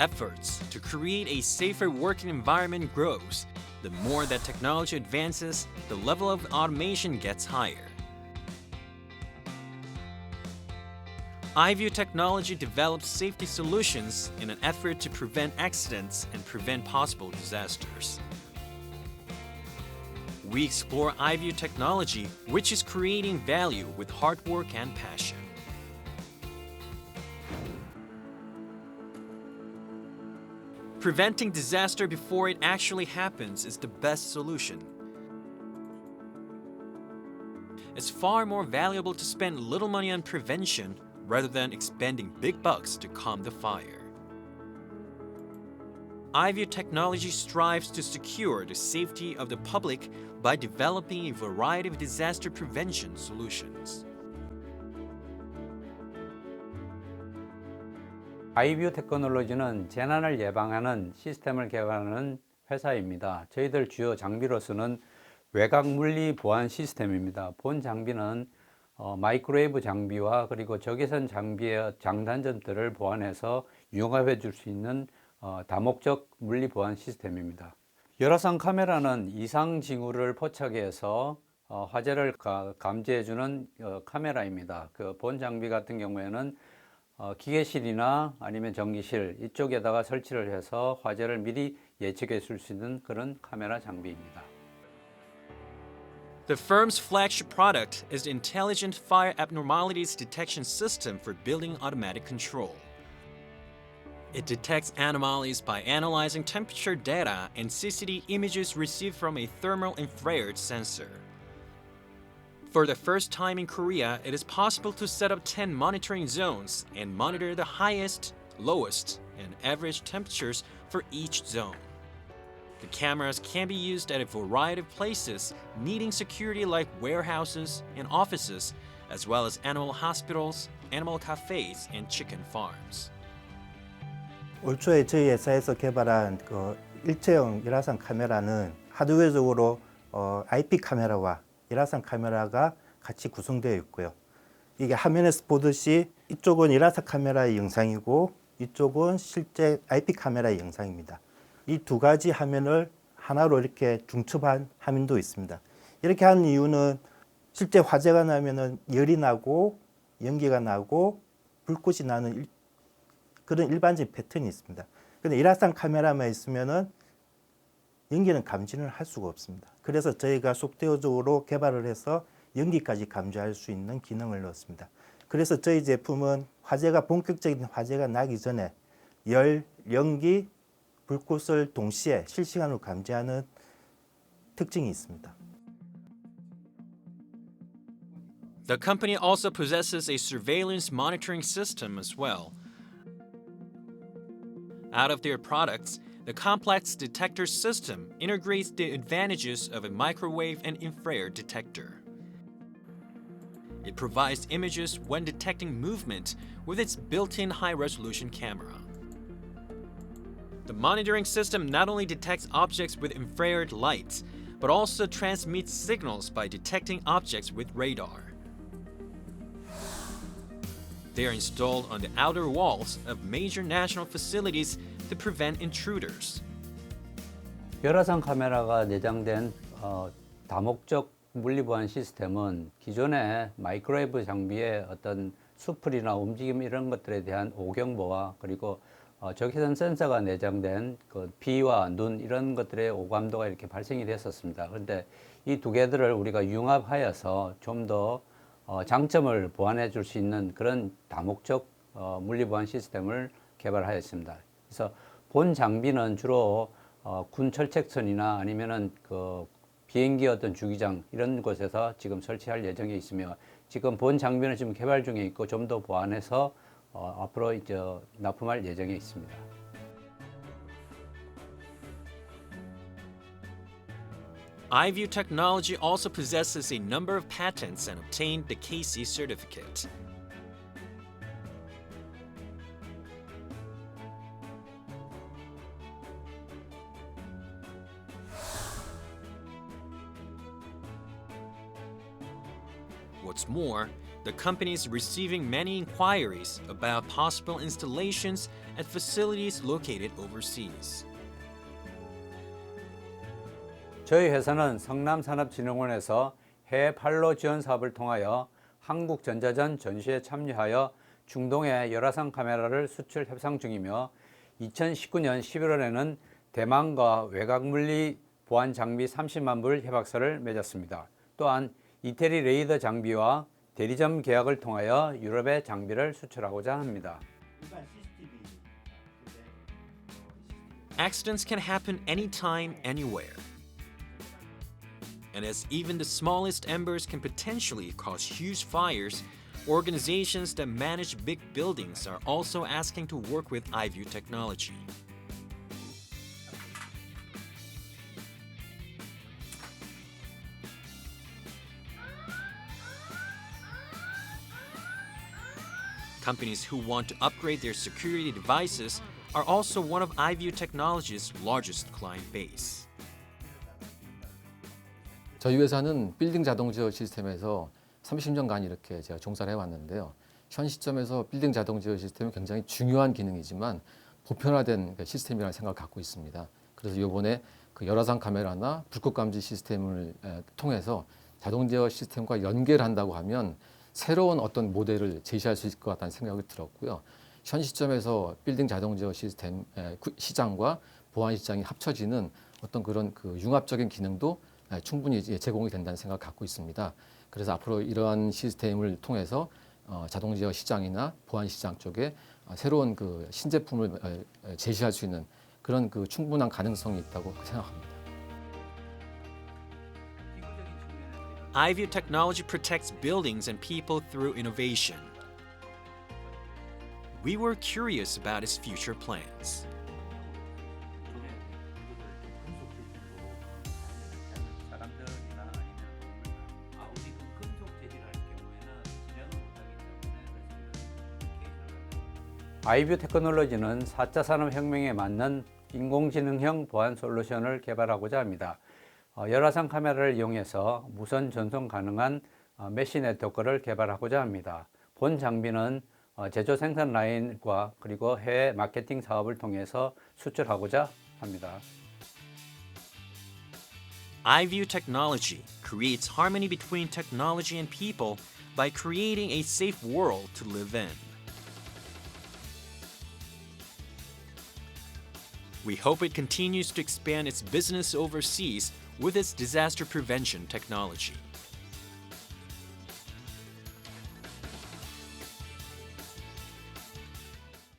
efforts to create a safer working environment grows, the more that technology advances, the level of automation gets higher. iView Technology develops safety solutions in an effort to prevent accidents and prevent possible disasters. We explore iView Technology, which is creating value with hard work and passion. Preventing disaster before it actually happens is the best solution. It's far more valuable to spend little money on prevention rather than expending big bucks to calm the fire. iView Technology strives to secure the safety of the public by developing a variety of disaster prevention solutions. iView 테크놀로지는 재난을 예방하는 시스템을 개발하는 회사입니다. 저희들 주요 장비로서는 외곽 물리 보안 시스템입니다. 본 장비는 마이크로웨이브 장비와 그리고 적외선 장비의 장단점들을 보완해서 융합해 줄 수 있는 다목적 물리 보안 시스템입니다. 열화상 카메라는 이상 징후를 포착해서 화재를 감지해 주는 카메라입니다. 그 본 장비 같은 경우에는 기계실이나 아니면 전기실 이쪽에다가 설치를 해서 화재를 미리 예측해 줄 수 있는 그런 카메라 장비입니다. The firm's flagship product is the Intelligent Fire Abnormalities Detection System for building automatic control. It detects anomalies by analyzing temperature data and CCD images received from a thermal infrared sensor. For the first time in Korea, it is possible to set up 10 monitoring zones and monitor the highest, lowest, and average temperatures for each zone. The cameras can be used at a variety of places needing security like warehouses and offices, as well as animal hospitals, animal cafes, and chicken farms. 올 초에 저희 회사에서 개발한 그 일체형 열화상 카메라는 하드웨어적으로 IP 카메라와 열화상 카메라가 같이 구성되어 있고요. 이게 화면에서 보듯이 이쪽은 열화상 카메라의 영상이고 이쪽은 실제 IP 카메라의 영상입니다. 이 두 가지 화면을 하나로 이렇게 중첩한 화면도 있습니다. 이렇게 하는 이유는 실제 화재가 나면은 열이 나고 연기가 나고 불꽃이 나는 그런 일반적인 패턴이 있습니다. 그런데 열화상 카메라만 있으면은 연기는 감지를 할 수가 없습니다. 그래서 저희가 소프트웨어적으로 개발을 해서 연기까지 감지할 수 있는 기능을 넣었습니다. 그래서 저희 제품은 본격적인 화재가 나기 전에 열, 연기, 불꽃을 동시에 실시간으로 감지하는 특징이 있습니다. The company also possesses a surveillance monitoring system as well. Out of their products, the complex detector system integrates the advantages of a microwave and infrared detector. It provides images when detecting movement with its built-in high-resolution camera. The monitoring system not only detects objects with infrared light, but also transmits signals by detecting objects with radar. They are installed on the outer walls of major national facilities to prevent intruders. 열화상 카메라가 내장된 다목적 물리보안 시스템은 기존의 마이크로웨이브 장비의 어떤 수풀이나 움직임 이런 것들에 대한 오경보와 그리고 적외선 센서가 내장된 그 비와 눈 이런 것들의 오감도가 이렇게 발생이 됐었습니다. 그런데 이 두 개들을 우리가 융합하여서 좀 더 장점을 보완해 줄 수 있는 그런 다목적 물리보안 시스템을 개발하였습니다. 그래서 본 장비는 주로 군 철책선이나 아니면은 그 비행기 어떤 주기장 이런 곳에서 지금 설치할 예정에 있으며 지금 본 장비는 지금 개발 중에 있고 좀 더 보완해서 앞으로 이제 납품할 예정에 있습니다. iView Technology also possesses a number of patents and obtained the KC certificate. What's more, the company is receiving many inquiries about possible installations at facilities located overseas. 저희 회사는 성남산업진흥원에서 해외 판로 지원 사업을 통하여 한국전자전 전시에 참여하여 중동에 열화상 카메라를 수출 협상 중이며 2019년 11월에는 대만과 외곽물리 보안 장비 30만 불 협약서를 맺었습니다. 또한 이태리 레이더 장비와 대리점 계약을 통하여 유럽에 장비를 수출하고자 합니다. Accidents can happen anytime, anywhere. And as even the smallest embers can potentially cause huge fires, organizations that manage big buildings are also asking to work with iView technology. Companies who want to upgrade their security devices are also one of iView Technology's largest client base. 저희 회사는 빌딩 자동 제어 시스템에서 30년간 이렇게 제가 종사를 해왔는데요. 현 시점에서 빌딩 자동 제어 시스템은 굉장히 중요한 기능이지만 보편화된 시스템이라는 생각을 갖고 있습니다. 그래서 이번에 그 열화상 카메라나 불꽃 감지 시스템을 통해서 자동 제어 시스템과 연결한다고 하면 새로운 어떤 모델을 제시할 수 있을 것 같다는 생각이 들었고요. 현 시점에서 빌딩 자동 제어 시스템 시장과 보안 시장이 합쳐지는 어떤 그런 그 융합적인 기능도 충분히 제공이 된다는 생각을 갖고 있습니다. 그래서 앞으로 이러한 시스템을 통해서 자동 제어 시장이나 보안 시장 쪽에 새로운 그 신제품을 제시할 수 있는 그런 그 충분한 가능성이 있다고 생각합니다. iView Technology protects buildings and people through innovation. We were curious about its future plans. iView 테크놀로지는 4차 산업혁명에 맞는 인공지능형 보안 솔루션을 개발하고자 합니다. 열화상 카메라를 이용해서 무선 전송 가능한 메시 네트워크를 개발하고자 합니다. 본 장비는 제조 생산 라인과 그리고 해외 마케팅 사업을 통해서 수출하고자 합니다. iView Technology creates harmony between technology and people by creating a safe world to live in. We hope it continues to expand its business overseas with its disaster prevention technology.